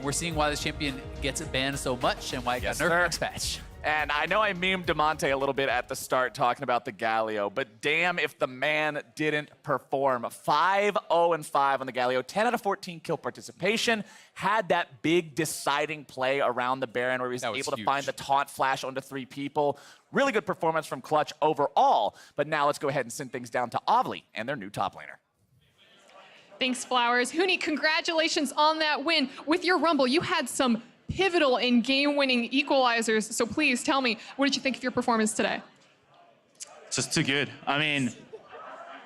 We're seeing why this champion gets banned so much and why it got nerfed next patch. And I know I memed DeMonte a little bit at the start talking about the Galio, but damn if the man didn't perform. 5-0-5 on the Galio, 10 out of 14 kill participation, had that big deciding play around the Baron where he was able to find the taunt flash onto 3 people. Really good performance from Clutch overall, but now let's go ahead and send things down to Ovly and their new top laner. Thanks, Flowers. Huni, congratulations on that win. With your Rumble, you had some pivotal in game-winning equalizers, so please tell me, what did you think of your performance today? Just too good. I mean,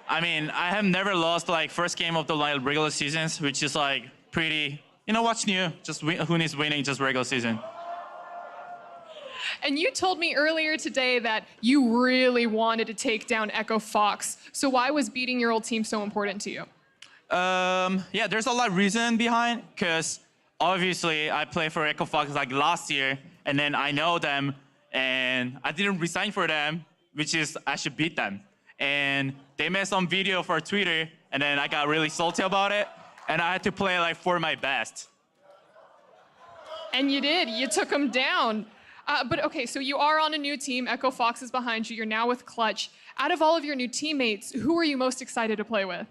I have never lost like first game of the like regular seasons, which is like pretty, what's new? Just Huni's winning just regular season. And you told me earlier today that you really wanted to take down Echo Fox. So why was beating your old team so important to you? Yeah, there's a lot of reason behind, because obviously I played for Echo Fox like last year, and then I know them, and I didn't resign for them, which is I should beat them. And they made some video for Twitter, and then I got really salty about it, and I had to play like for my best. And you did. You took them down. But okay, so you are on a new team. Echo Fox is behind you. You're now with Clutch. Out of all of your new teammates, who are you most excited to play with?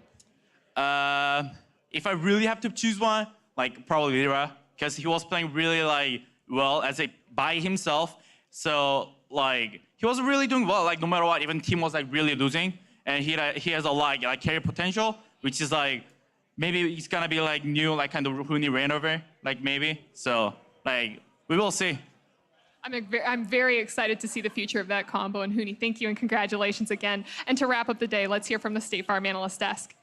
If I really have to choose one, like probably Lira, because he was playing really like well as by himself. So like he was really doing well, like no matter what, even team was like really losing, and he has a lot like carry potential, which is like maybe he's gonna be like new like kind of Huni Rainover, like maybe. So like we will see. I'm very excited to see the future of that combo. And Huni, thank you and congratulations again. And to wrap up the day, let's hear from the State Farm Analyst Desk.